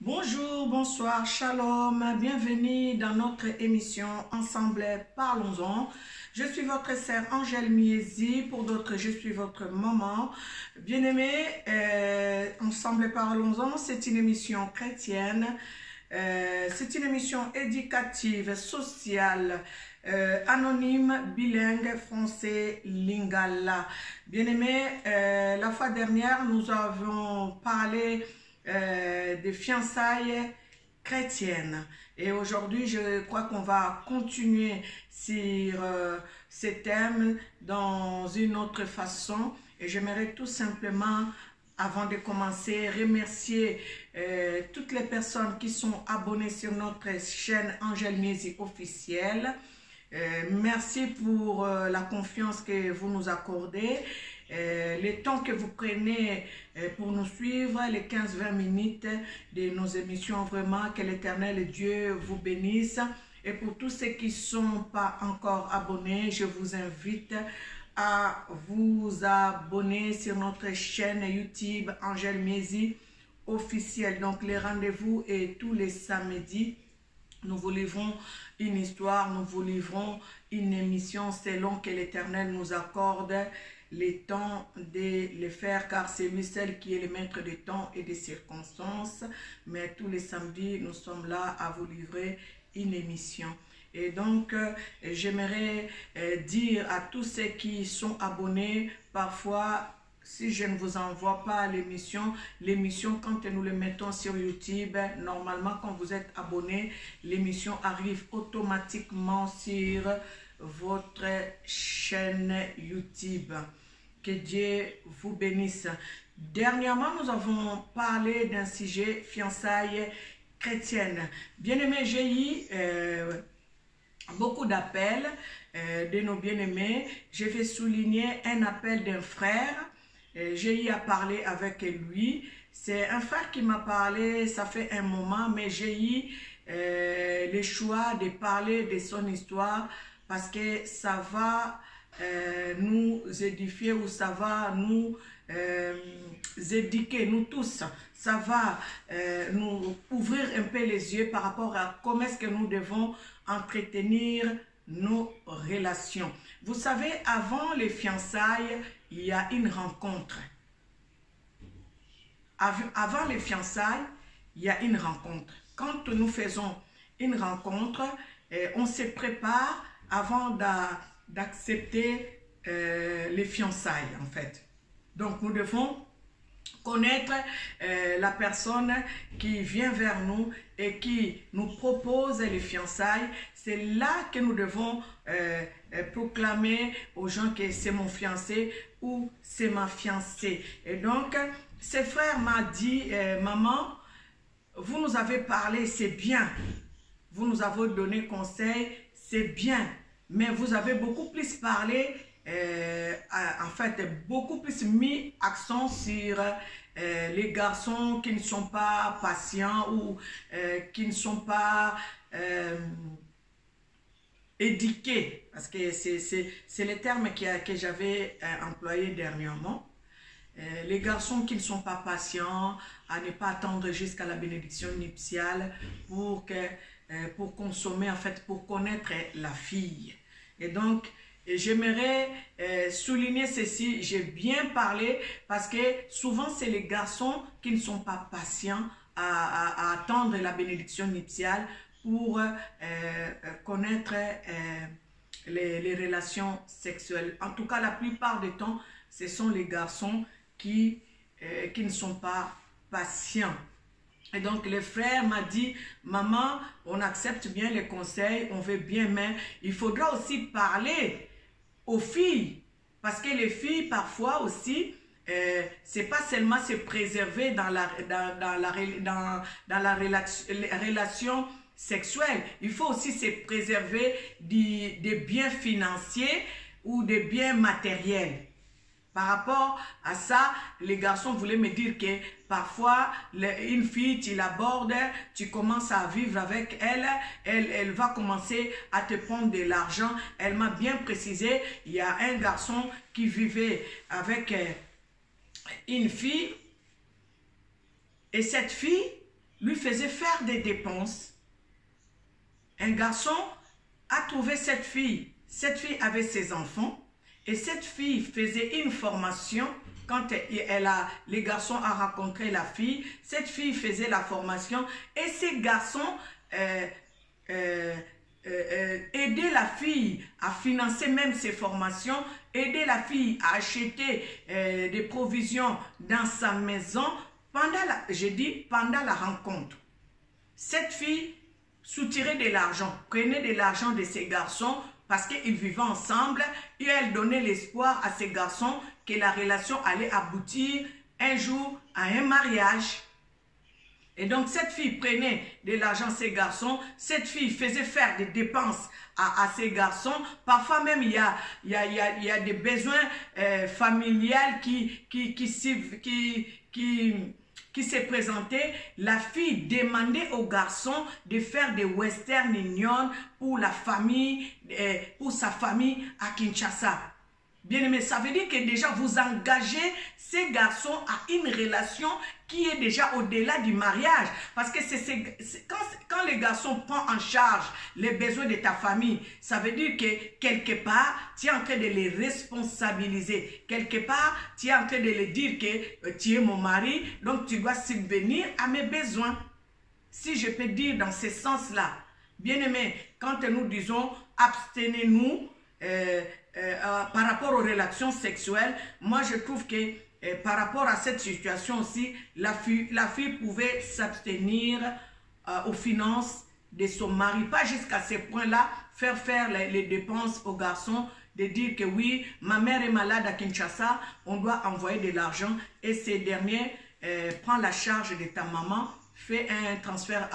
Bonjour, bonsoir, shalom, bienvenue dans notre émission Ensemble Parlons-en. Je suis votre sœur Angèle Miezi, pour d'autres je suis votre maman. Bien-aimés, Ensemble Parlons-en, c'est une émission chrétienne, c'est une émission éducative, sociale, anonyme, bilingue, français, lingala. Bien-aimés, la fois dernière nous avons parlé des fiançailles chrétiennes. Et aujourd'hui, je crois qu'on va continuer sur ces thèmes dans une autre façon. Et j'aimerais tout simplement, avant de commencer, remercier toutes les personnes qui sont abonnées sur notre chaîne Angèle Miezi officielle. Merci pour la confiance que vous nous accordez. Le temps que vous prenez pour nous suivre, les 15-20 minutes de nos émissions, vraiment que l'Éternel Dieu vous bénisse. Et pour tous ceux qui ne sont pas encore abonnés, je vous invite à vous abonner sur notre chaîne YouTube Angèle Miezi officielle. Donc les rendez-vous est tous les samedis. Nous vous livrons une histoire, nous vous livrons une émission selon que l'Éternel nous accorde les temps de les faire, car c'est lui seul qui est le maître des temps et des circonstances. Mais tous les samedis, nous sommes là à vous livrer une émission. Et donc, j'aimerais dire à tous ceux qui sont abonnés, parfois, si je ne vous envoie pas l'émission, quand nous le mettons sur YouTube, normalement, quand vous êtes abonné, l'émission arrive automatiquement sur votre chaîne YouTube. Que Dieu vous bénisse. Dernièrement, nous avons parlé d'un sujet, fiançailles chrétiennes. Bien-aimés, j'ai eu beaucoup d'appels de nos bien-aimés. Je vais souligner un appel d'un frère. J'ai eu à parler avec lui. C'est un frère qui m'a parlé, ça fait un moment, mais j'ai eu le choix de parler de son histoire parce que ça va nous édifier ou ça va nous éduquer, nous tous. Ça va nous ouvrir un peu les yeux par rapport à comment est-ce que nous devons entretenir nos relations. Vous savez, avant les fiançailles, il y a une rencontre. Avant les fiançailles, il y a une rencontre. Quand nous faisons une rencontre, on se prépare avant d'accepter les fiançailles, en fait. Donc, nous devons connaître la personne qui vient vers nous et qui nous propose les fiançailles. C'est là que nous devons proclamer aux gens que c'est mon fiancé ou c'est ma fiancée. Et donc, ce frère m'a dit, maman, vous nous avez parlé, c'est bien. Vous nous avez donné conseil, c'est bien. Mais vous avez beaucoup plus parlé, en fait, beaucoup plus mis accent sur les garçons qui ne sont pas patients ou qui ne sont pas éduqués. Parce que c'est le terme que j'avais employé dernièrement. Les garçons qui ne sont pas patients, à ne pas attendre jusqu'à la bénédiction nuptiale pour consommer, en fait, pour connaître la fille. Et donc, j'aimerais souligner ceci, j'ai bien parlé parce que souvent c'est les garçons qui ne sont pas patients à attendre la bénédiction nuptiale pour connaître les relations sexuelles. En tout cas, la plupart du temps, ce sont les garçons qui ne sont pas patients. Et donc, le frère m'a dit, maman, on accepte bien les conseils, on veut bien, mais il faudra aussi parler aux filles. Parce que les filles, parfois aussi, c'est pas seulement se préserver dans la relation sexuelle. Il faut aussi se préserver des biens financiers ou des biens matériels. Par rapport à ça, les garçons voulaient me dire que parfois, une fille, tu l'abordes, tu commences à vivre avec elle, elle va commencer à te prendre de l'argent. Elle m'a bien précisé, il y a un garçon qui vivait avec une fille, et cette fille, lui faisait faire des dépenses. Un garçon a trouvé cette fille. Cette fille avait ses enfants et cette fille faisait une formation. Quand les garçons ont rencontré la fille, cette fille faisait la formation et ces garçons aidaient la fille à financer même ses formations, aidaient la fille à acheter des provisions dans sa maison pendant la rencontre. Cette fille soutirait de l'argent, prenait de l'argent de ces garçons parce qu'ils vivaient ensemble et elle donnait l'espoir à ces garçons que la relation allait aboutir un jour à un mariage. Et donc cette fille prenait de l'argent à ces garçons, cette fille faisait faire des dépenses à ces garçons. Parfois même il y a des besoins familiales qui s'est présenté. La fille demandait aux garçons de faire des western union pour la famille, pour sa famille à Kinshasa. Bien aimé, ça veut dire que déjà vous engagez ces garçons à une relation qui est déjà au-delà du mariage. Parce que quand les garçons prennent en charge les besoins de ta famille, ça veut dire que quelque part, tu es en train de les responsabiliser. Quelque part, tu es en train de les dire que tu es mon mari, donc tu dois subvenir à mes besoins. Si je peux dire dans ce sens-là, bien aimé, quand nous disons abstenez-nous, par rapport aux relations sexuelles, moi je trouve que par rapport à cette situation aussi, la fille pouvait s'abstenir aux finances de son mari, pas jusqu'à ce point-là, faire les dépenses aux garçons, de dire que oui, ma mère est malade à Kinshasa, on doit envoyer de l'argent et ces derniers prennent la charge de ta maman, fait un transfert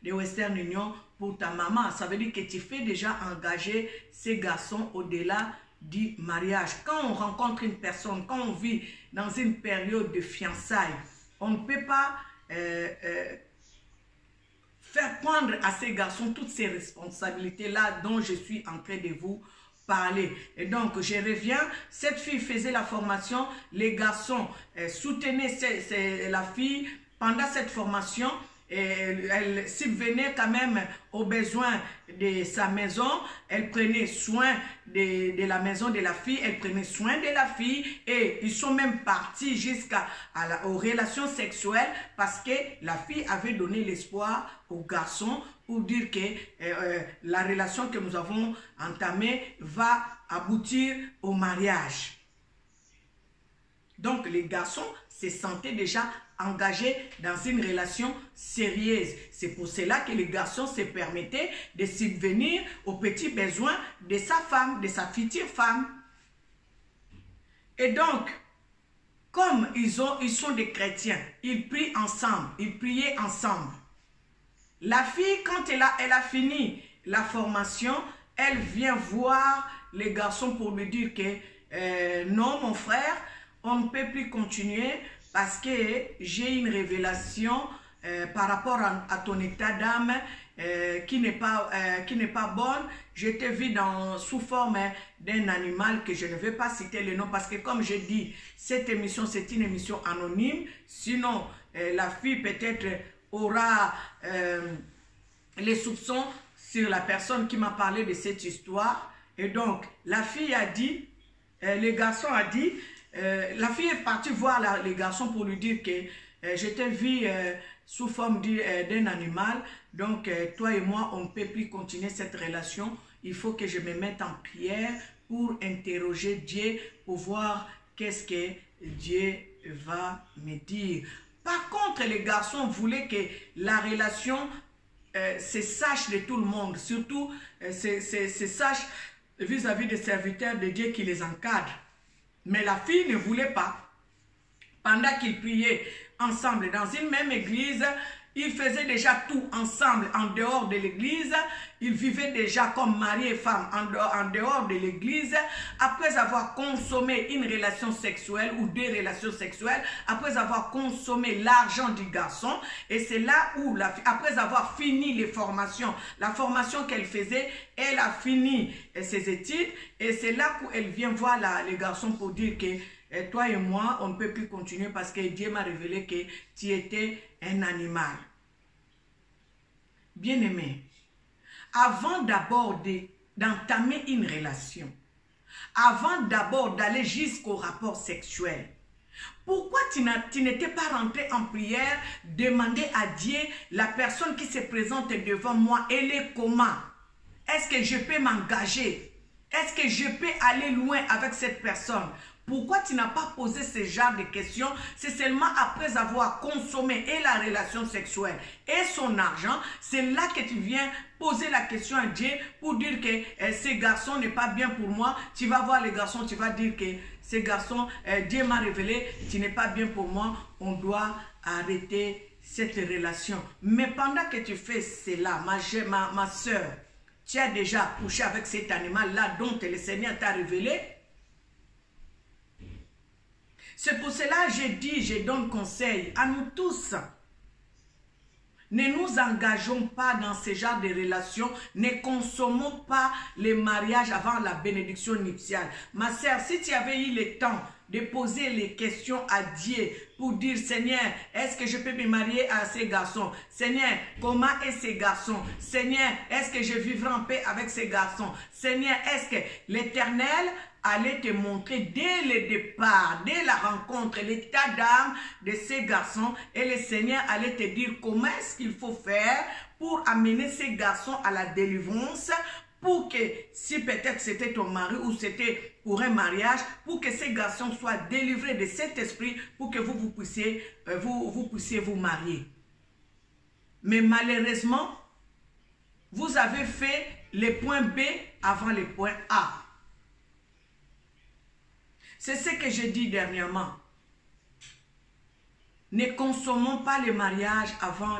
de Western Union pour ta maman. Ça veut dire que tu fais déjà engager ces garçons au-delà du mariage. Quand on rencontre une personne, quand on vit dans une période de fiançailles, on ne peut pas faire prendre à ces garçons toutes ces responsabilités-là dont je suis en train de vous parler. Et donc, je reviens, cette fille faisait la formation, les garçons soutenaient la fille pendant cette formation. Elle subvenait quand même aux besoins de sa maison, elle prenait soin de la maison de la fille, elle prenait soin de la fille et ils sont même partis aux relations sexuelles parce que la fille avait donné l'espoir aux garçons pour dire que la relation que nous avons entamée va aboutir au mariage. Donc les garçons se sentaient déjà engagés dans une relation sérieuse. C'est pour cela que les garçons se permettaient de subvenir aux petits besoins de sa femme, de sa future femme. Et donc, comme ils sont des chrétiens, ils prient ensemble, ils priaient ensemble. La fille, quand elle a fini la formation, elle vient voir les garçons pour lui dire que non, mon frère, on ne peut plus continuer parce que j'ai une révélation par rapport à ton état d'âme qui n'est pas bonne. Je t'ai vu sous forme d'un animal que je ne vais pas citer le nom parce que comme je dis, cette émission c'est une émission anonyme. Sinon, la fille peut-être aura les soupçons sur la personne qui m'a parlé de cette histoire. Et donc, la fille a dit, le garçon a dit, la fille est partie voir les garçons pour lui dire que je t'ai vu sous forme d'un animal, donc toi et moi, on ne peut plus continuer cette relation. Il faut que je me mette en prière pour interroger Dieu, pour voir qu'est-ce que Dieu va me dire. Par contre, les garçons voulaient que la relation se sache de tout le monde, surtout se sache vis-à-vis des serviteurs de Dieu qui les encadrent. Mais la fille ne voulait pas. Pendant qu'ils priaient ensemble dans une même église, ils faisaient déjà tout ensemble en dehors de l'église. Ils vivaient déjà comme mari et femme en dehors de l'église. Après avoir consommé une relation sexuelle ou deux relations sexuelles, après avoir consommé l'argent du garçon, et c'est là où, après avoir fini les formations, la formation qu'elle faisait, elle a fini ses études, et c'est là où elle vient voir les garçons pour dire que toi et moi, on ne peut plus continuer parce que Dieu m'a révélé que tu étais un animal. Bien-aimé, avant d'abord d'entamer une relation, avant d'abord d'aller jusqu'au rapport sexuel, pourquoi tu n'étais pas rentré en prière, demander à Dieu, la personne qui se présente devant moi, elle est comment? Est-ce que je peux m'engager? Est-ce que je peux aller loin avec cette personne? Pourquoi tu n'as pas posé ce genre de questions? C'est seulement après avoir consommé et la relation sexuelle et son argent, c'est là que tu viens poser la question à Dieu pour dire que ce garçon n'est pas bien pour moi. Tu vas voir les garçons, tu vas dire que ce garçon, Dieu m'a révélé, tu n'es pas bien pour moi, on doit arrêter cette relation. Mais pendant que tu fais cela, ma soeur, tu as déjà couché avec cet animal-là dont le Seigneur t'a révélé. C'est pour cela que je donne conseil à nous tous. Ne nous engageons pas dans ce genre de relations. Ne consommons pas les mariages avant la bénédiction nuptiale. Ma sœur, si tu avais eu le temps de poser les questions à Dieu pour dire, Seigneur, est-ce que je peux me marier à ces garçons? Seigneur, comment est ces garçons? Seigneur, est-ce que je vivrai en paix avec ces garçons? Seigneur, est-ce que l'Éternel allait te montrer dès le départ, dès la rencontre, l'état d'âme de ces garçons, et le Seigneur allait te dire comment est-ce qu'il faut faire pour amener ces garçons à la délivrance, pour que, si peut-être c'était ton mari ou c'était pour un mariage, pour que ces garçons soient délivrés de cet esprit, pour que vous puissiez vous marier. Mais malheureusement, vous avez fait les points B avant les points A. C'est ce que j'ai dit dernièrement. Ne consommons pas le mariage avant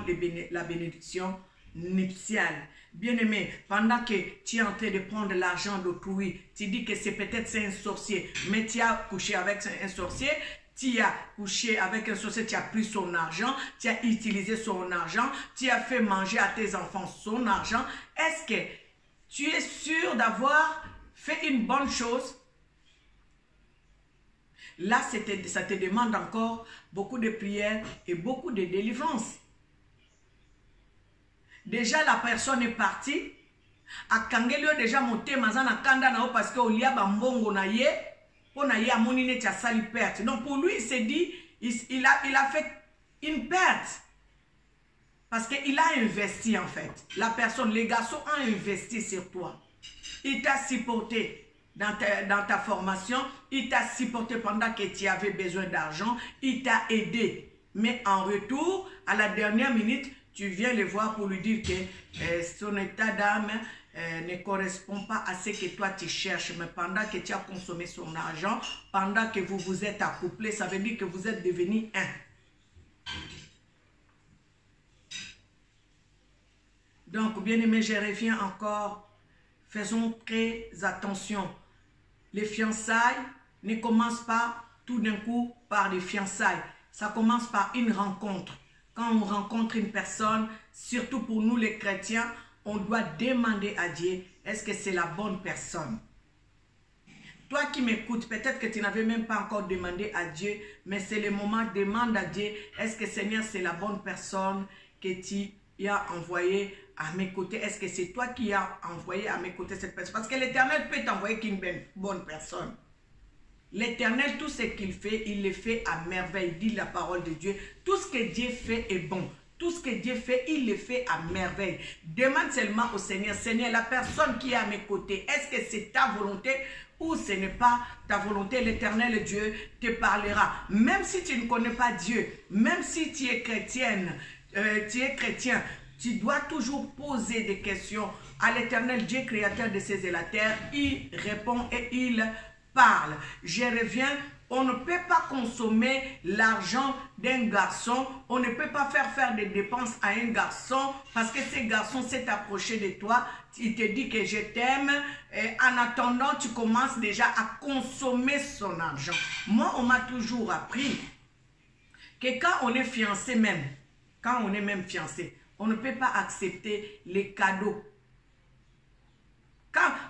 la bénédiction nuptiale. Bien-aimé, pendant que tu es en train de prendre l'argent d'autrui, tu dis que c'est peut-être un sorcier, mais tu as couché avec un sorcier, tu as couché avec un sorcier, tu as pris son argent, tu as utilisé son argent, tu as fait manger à tes enfants son argent. Est-ce que tu es sûr d'avoir fait une bonne chose? Là, ça te demande encore beaucoup de prières et beaucoup de délivrance. Déjà, la personne est partie. A kangelio déjà monté mazana kanda nao parce que olia bambongo na ye, on a ye amonine tia sali perte. Donc pour lui, il s'est dit, il a fait une perte. Parce qu'il a investi en fait. La personne, les garçons ont investi sur toi. Il t'a supporté dans ta formation, il t'a supporté pendant que tu avais besoin d'argent, il t'a aidé. Mais en retour, à la dernière minute, tu viens le voir pour lui dire que son état d'âme ne correspond pas à ce que toi tu cherches. Mais pendant que tu as consommé son argent, pendant que vous vous êtes accouplés, ça veut dire que vous êtes devenus un. Donc, bien aimé, je reviens encore. Faisons très attention. Les fiançailles ne commencent pas tout d'un coup par des fiançailles. Ça commence par une rencontre. Quand on rencontre une personne, surtout pour nous les chrétiens, on doit demander à Dieu, est-ce que c'est la bonne personne? Toi qui m'écoutes, peut-être que tu n'avais même pas encore demandé à Dieu, mais c'est le moment, demande à Dieu, est-ce que Seigneur, c'est la bonne personne que tu as envoyée à mes côtés? Est-ce que c'est toi qui as envoyé à mes côtés cette personne? Parce que l'Éternel peut t'envoyer qu'une bonne personne. L'Éternel, tout ce qu'il fait, il le fait à merveille, dit la parole de Dieu. Tout ce que Dieu fait est bon. Tout ce que Dieu fait, il le fait à merveille. Demande seulement au Seigneur, Seigneur, la personne qui est à mes côtés, est-ce que c'est ta volonté ou ce n'est pas ta volonté? L'Éternel Dieu te parlera. Même si tu ne connais pas Dieu, même si tu es chrétienne, chrétien, tu dois toujours poser des questions à l'Éternel Dieu, créateur de ces et la terre. Il répond et il parle. Je reviens, on ne peut pas consommer l'argent d'un garçon, on ne peut pas faire des dépenses à un garçon parce que ce garçon s'est approché de toi, il te dit que je t'aime, en attendant tu commences déjà à consommer son argent. Moi, on m'a toujours appris que quand on est fiancé même, quand on est même fiancé, on ne peut pas accepter les cadeaux.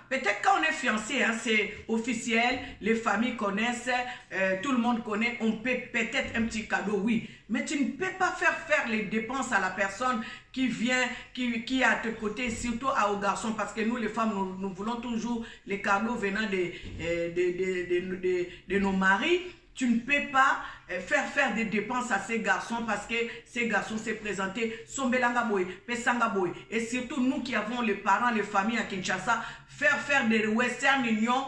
Peut-être quand on est fiancé, hein, c'est officiel, les familles connaissent, tout le monde connaît, on peut peut-être un petit cadeau, oui. Mais tu ne peux pas faire les dépenses à la personne qui vient, qui est à tes côtés, surtout aux garçons, parce que nous les femmes, nous voulons toujours les cadeaux venant de nos maris. Tu ne peux pas faire des dépenses à ces garçons parce que ces garçons s'est présentés Sombelanga Boy, Pesanga Boy. Et surtout nous qui avons les parents, les familles à Kinshasa, faire des western union,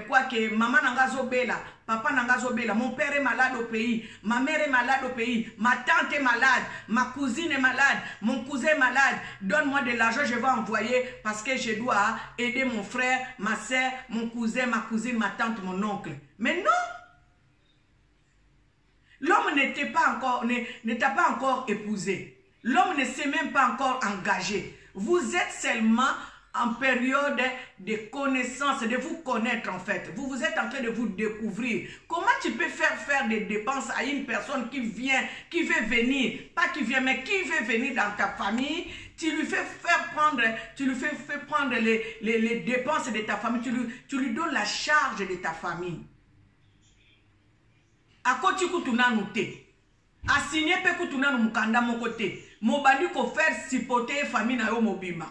quoi que maman nangazo bela, papa nangazo bela, mon père est malade au pays, ma mère est malade au pays, ma tante est malade, ma cousine est malade, mon cousin est malade, donne-moi de l'argent, je vais envoyer parce que je dois aider mon frère, ma soeur, mon cousin, ma cousine, ma tante, mon oncle. Mais non! L'homme n'était pas encore, ne t'a pas encore épousé. L'homme ne s'est même pas encore engagé. Vous êtes seulement en période de connaissance, de vous connaître en fait. Vous êtes en train de vous découvrir. Comment tu peux faire des dépenses à une personne qui vient, qui veut venir, pas qui vient, mais qui veut venir dans ta famille? Tu lui fais prendre les dépenses de ta famille. Tu lui donnes la charge de ta famille. Akoti kutuna nute. Asigné pe kutuna no mukanda mokote. Mobandi ko faire supporter famille na yo mobima.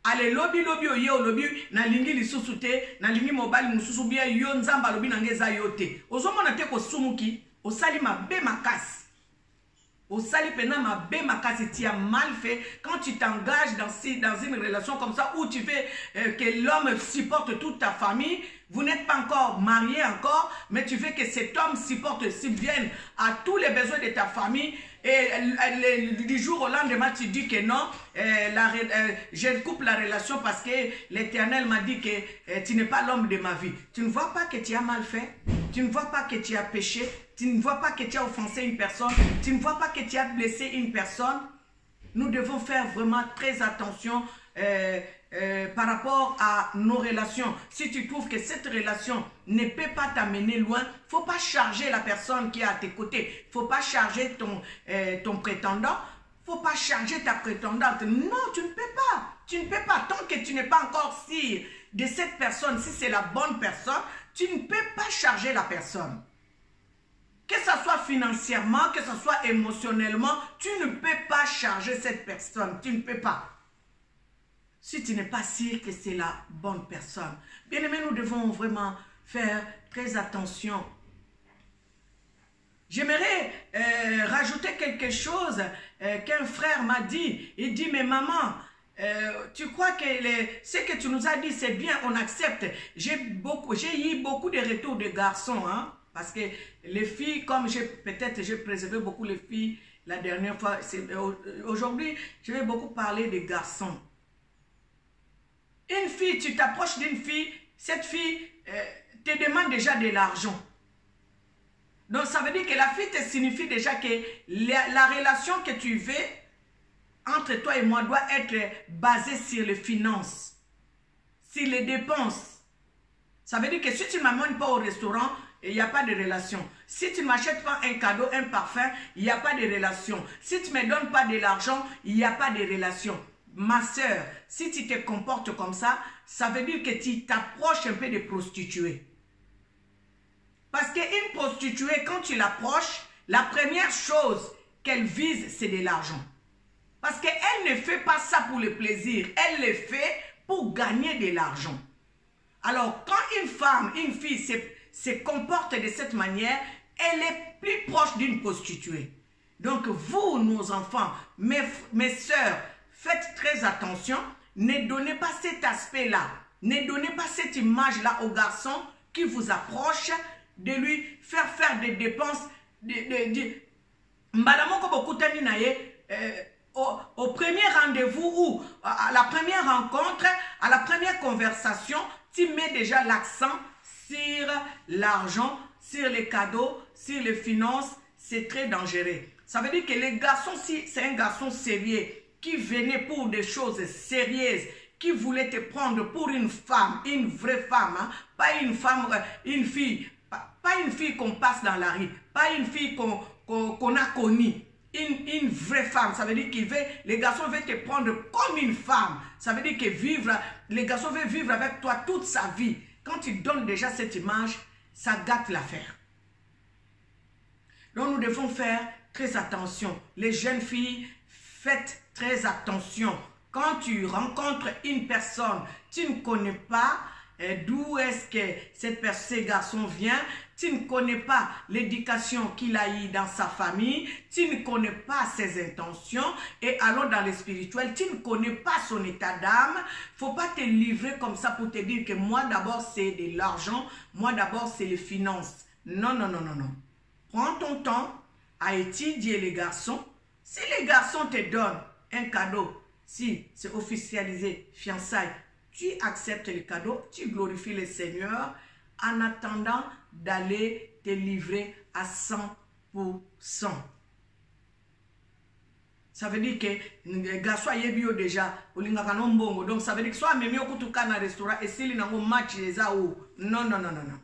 Ale lobi oye lobi na lingi lisusu te, na lingi mobali mususu bien yo nzamba lobi na ngeza yote. Ozomona te ko sumuki, osali mabe makasi. Osali pena mabe makasi, tu as mal fait quand tu t'engages dans une relation comme ça où tu veux que l'homme supporte toute ta famille. Vous n'êtes pas encore marié encore, mais tu veux que cet homme supporte si bien à tous les besoins de ta famille. Et du jour au lendemain, tu dis que non, je coupe la relation parce que l'Éternel m'a dit que tu n'es pas l'homme de ma vie. Tu ne vois pas que tu as mal fait, tu ne vois pas que tu as péché, tu ne vois pas que tu as offensé une personne, tu ne vois pas que tu as blessé une personne. Nous devons faire vraiment très attention par rapport à nos relations. Si tu trouves que cette relation ne peut pas t'amener loin, il ne faut pas charger la personne qui est à tes côtés. Il ne faut pas charger ton prétendant. Il ne faut pas charger ta prétendante. Non, tu ne peux pas. Tu ne peux pas. Tant que tu n'es pas encore sûr de cette personne, si c'est la bonne personne, tu ne peux pas charger la personne. Que ce soit financièrement, que ce soit émotionnellement, tu ne peux pas charger cette personne. Tu ne peux pas. Si tu n'es pas sûr que c'est la bonne personne. Bien aimé, nous devons vraiment faire très attention. J'aimerais rajouter quelque chose qu'un frère m'a dit. Il dit, mais maman, tu crois que ce que tu nous as dit, c'est bien, on accepte. J'ai eu beaucoup de retours de garçons, hein, parce que les filles, comme peut-être j'ai préservé beaucoup les filles la dernière fois, aujourd'hui, je vais beaucoup parler des garçons. Une fille, tu t'approches d'une fille, cette fille te demande déjà de l'argent. Donc ça veut dire que la fille te signifie déjà que la relation que tu veux entre toi et moi doit être basée sur les finances, sur les dépenses. Ça veut dire que si tu ne m'amènes pas au restaurant, il n'y a pas de relation. Si tu ne m'achètes pas un cadeau, un parfum, il n'y a pas de relation. Si tu ne me donnes pas de l'argent, il n'y a pas de relation. Ma soeur, si tu te comportes comme ça, ça veut dire que tu t'approches un peu des prostituées. Parce qu'une prostituée, quand tu l'approches, la première chose qu'elle vise, c'est de l'argent. Parce qu'elle ne fait pas ça pour le plaisir, elle le fait pour gagner de l'argent. Alors, quand une femme, une fille se comporte de cette manière, elle est plus proche d'une prostituée. Donc, vous, nos enfants, mes soeurs, faites très attention, ne donnez pas cet aspect-là, ne donnez pas cette image-là au garçon qui vous approche, de lui faire des dépenses, au premier rendez-vous ou à la première rencontre, à la première conversation, tu mets déjà l'accent sur l'argent, sur les cadeaux, sur les finances. C'est très dangereux. Ça veut dire que les garçons, si c'est un garçon sérieux, qui venait pour des choses sérieuses, qui voulait te prendre pour une femme, une vraie femme, hein, pas une femme, une fille, pas une fille qu'on passe dans la rue, pas une fille qu'on a connue, une vraie femme. Ça veut dire qu'il veut, les garçons veulent te prendre comme une femme. Ça veut dire que les garçons veulent vivre avec toi toute sa vie. Quand tu donnes déjà cette image, ça gâte l'affaire. Donc nous devons faire très attention. Les jeunes filles, faites très attention. Quand tu rencontres une personne, tu ne connais pas d'où est-ce que ces garçons vient, tu ne connais pas l'éducation qu'il a eue dans sa famille, tu ne connais pas ses intentions, et allons dans le spirituel, tu ne connais pas son état d'âme. Il ne faut pas te livrer comme ça pour te dire que moi d'abord c'est de l'argent, moi d'abord c'est les finances. Non, non, non, non, non. Prends ton temps à étudier les garçons. Si les garçons te donnent un cadeau, si c'est officialisé, fiançailles, tu acceptes le cadeau, tu glorifies le Seigneur en attendant d'aller te livrer à 100%. Ça veut dire que les garçons y bio déjà, donc ça veut dire que soit même au kutuka na restaurant et s'il n'a pas match les a ou non non non non non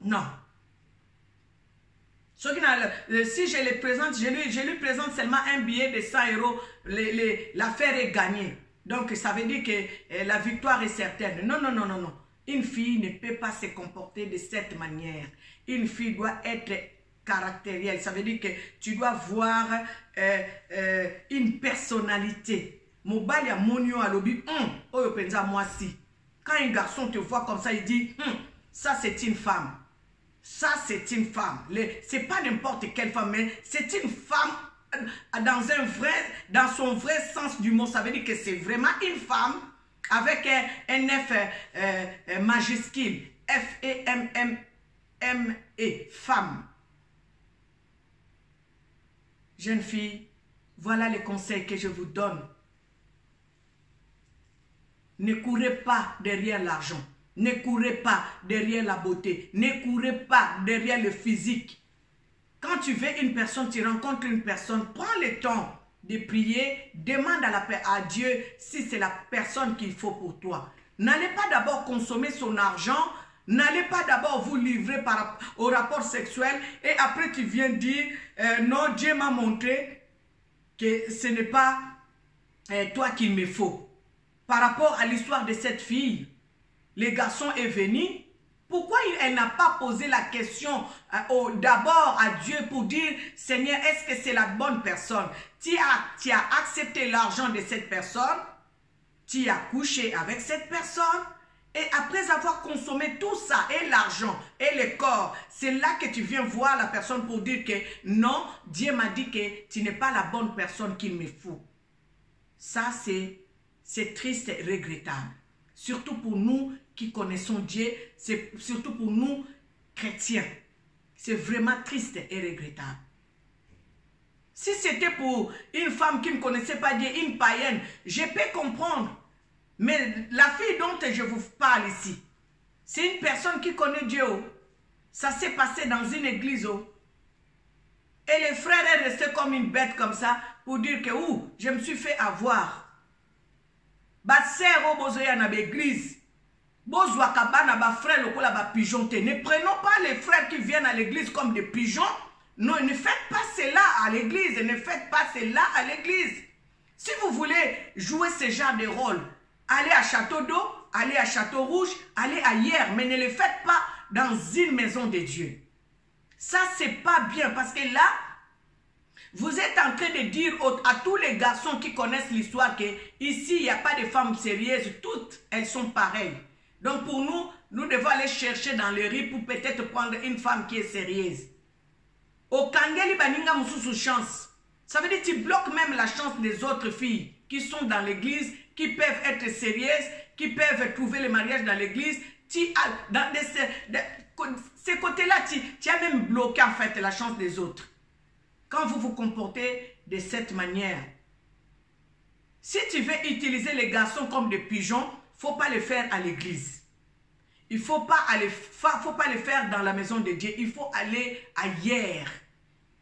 non. Si je les présente, je lui présente seulement un billet de 100 €, l'affaire est gagnée. Donc ça veut dire que la victoire est certaine. Non, non, non, non, non. Une fille ne peut pas se comporter de cette manière. Une fille doit être caractérielle. Ça veut dire que tu dois voir une personnalité. Mobile ya monio alobi, oyo penza moi si. Quand un garçon te voit comme ça, il dit, ça c'est une femme. Ça c'est une femme. C'est pas n'importe quelle femme, mais c'est une femme dans son vrai sens du mot. Ça veut dire que c'est vraiment une femme avec un F majuscule. F-E-M-M-M-E. Femme. Jeune fille, voilà les conseils que je vous donne. Ne courez pas derrière l'argent. Ne courez pas derrière la beauté. Ne courez pas derrière le physique. Quand tu veux une personne, tu rencontres une personne, prends le temps de prier, demande à Dieu si c'est la personne qu'il faut pour toi. N'allez pas d'abord consommer son argent, n'allez pas d'abord vous livrer au rapport sexuel et après tu viens dire non, Dieu m'a montré que ce n'est pas toi qu'il me faut. Par rapport à l'histoire de cette fille, le garçon est venu. Pourquoi elle n'a pas posé la question d'abord à Dieu pour dire, Seigneur, est-ce que c'est la bonne personne? Tu as accepté l'argent de cette personne, tu as couché avec cette personne, et après avoir consommé tout ça, et l'argent, et le corps, c'est là que tu viens voir la personne pour dire que non, Dieu m'a dit que tu n'es pas la bonne personne qu'il me faut. Ça, c'est triste et regrettable. Surtout pour nous qui connaissons Dieu, c'est surtout pour nous chrétiens. C'est vraiment triste et regrettable. Si c'était pour une femme qui ne connaissait pas Dieu, une païenne, je peux comprendre. Mais la fille dont je vous parle ici, c'est une personne qui connaît Dieu. Ça s'est passé dans une église. Et le frère est resté comme une bête comme ça pour dire que je me suis fait avoir. L'église. Ne prenons pas les frères qui viennent à l'église comme des pigeons. Non, ne faites pas cela à l'église. Ne faites pas cela à l'église. Si vous voulez jouer ce genre de rôle, allez à Château d'Eau, allez à Château Rouge, allez ailleurs, mais ne le faites pas dans une maison de Dieu. Ça, c'est pas bien parce que là, vous êtes en train de dire à tous les garçons qui connaissent l'histoire que ici, il n'y a pas de femmes sérieuses. Toutes, elles sont pareilles. Donc pour nous, nous devons aller chercher dans les rues pour peut-être prendre une femme qui est sérieuse. Au Kangeli Baninga Moussou chance. Ça veut dire que tu bloques même la chance des autres filles qui sont dans l'église, qui peuvent être sérieuses, qui peuvent trouver le mariage dans l'église. Dans ces côtés-là, tu as même bloqué en fait la chance des autres. Quand vous vous comportez de cette manière, si tu veux utiliser les garçons comme des pigeons, il ne faut pas le faire à l'église. Il ne faut pas le faire dans la maison de Dieu. Il faut aller ailleurs.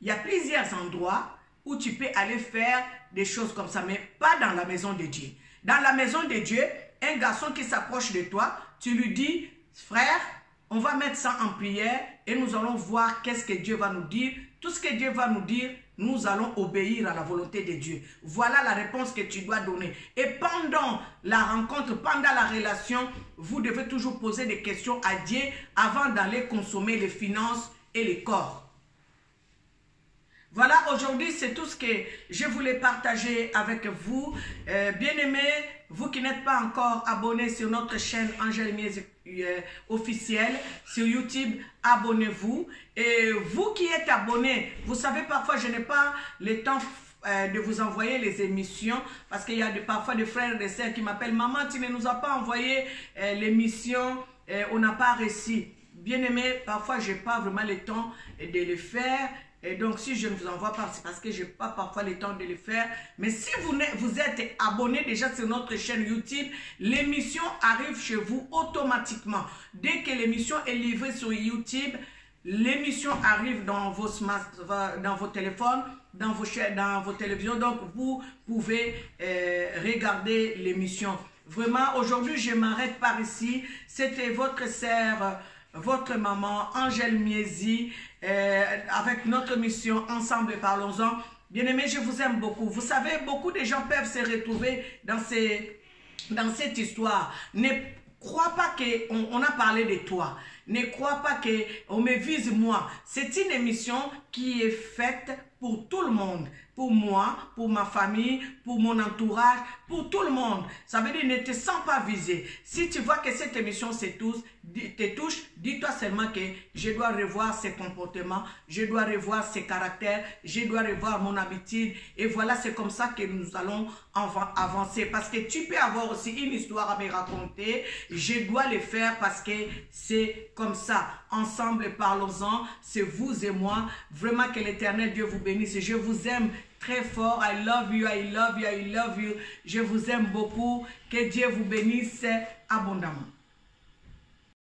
Il y a plusieurs endroits où tu peux aller faire des choses comme ça, mais pas dans la maison de Dieu. Dans la maison de Dieu, un garçon qui s'approche de toi, tu lui dis, frère, on va mettre ça en prière et nous allons voir qu'est-ce que Dieu va nous dire Tout ce que Dieu va nous dire, nous allons obéir à la volonté de Dieu. Voilà la réponse que tu dois donner. Et pendant la rencontre, pendant la relation, vous devez toujours poser des questions à Dieu avant d'aller consommer les finances et les corps. Voilà, aujourd'hui, c'est tout ce que je voulais partager avec vous. Bien-aimés, vous qui n'êtes pas encore abonnés sur notre chaîne Angèle Miez officielle sur YouTube, abonnez-vous. Et vous qui êtes abonnés, vous savez, parfois, je n'ai pas le temps de vous envoyer les émissions parce qu'il y a parfois des frères et des sœurs qui m'appellent « Maman, tu ne nous as pas envoyé l'émission, on n'a pas réussi. » Bien-aimés, parfois, je n'ai pas vraiment le temps de le faire. Et donc, si je ne vous envoie pas, c'est parce que je n'ai pas parfois le temps de le faire. Mais si vous êtes abonné déjà sur notre chaîne YouTube, l'émission arrive chez vous automatiquement. Dès que l'émission est livrée sur YouTube, l'émission arrive dans vos téléphones, dans vos télévisions. Donc, vous pouvez regarder l'émission. Vraiment, aujourd'hui, je m'arrête par ici. C'était votre sœur, votre maman, Angèle Miez, avec notre mission Ensemble Parlons-en. Bien-aimés, je vous aime beaucoup. Vous savez, beaucoup de gens peuvent se retrouver dans cette histoire. Ne crois pas qu'on a parlé de toi. Ne crois pas qu'on me vise moi. C'est une émission qui est faite pour tout le monde. Pour moi, pour ma famille, pour mon entourage, pour tout le monde. Ça veut dire ne te sens pas visé. Si tu vois que cette émission te touche, dis-toi seulement que je dois revoir ses comportements, je dois revoir ses caractères, je dois revoir mon habitude. Et voilà, c'est comme ça que nous allons avancer. Parce que tu peux avoir aussi une histoire à me raconter. Je dois le faire parce que c'est comme ça. Ensemble, parlons-en. C'est vous et moi. Vraiment que l'Éternel Dieu vous bénisse. Je vous aime très fort. I love you, I love you, I love you. Je vous aime beaucoup. Que Dieu vous bénisse abondamment.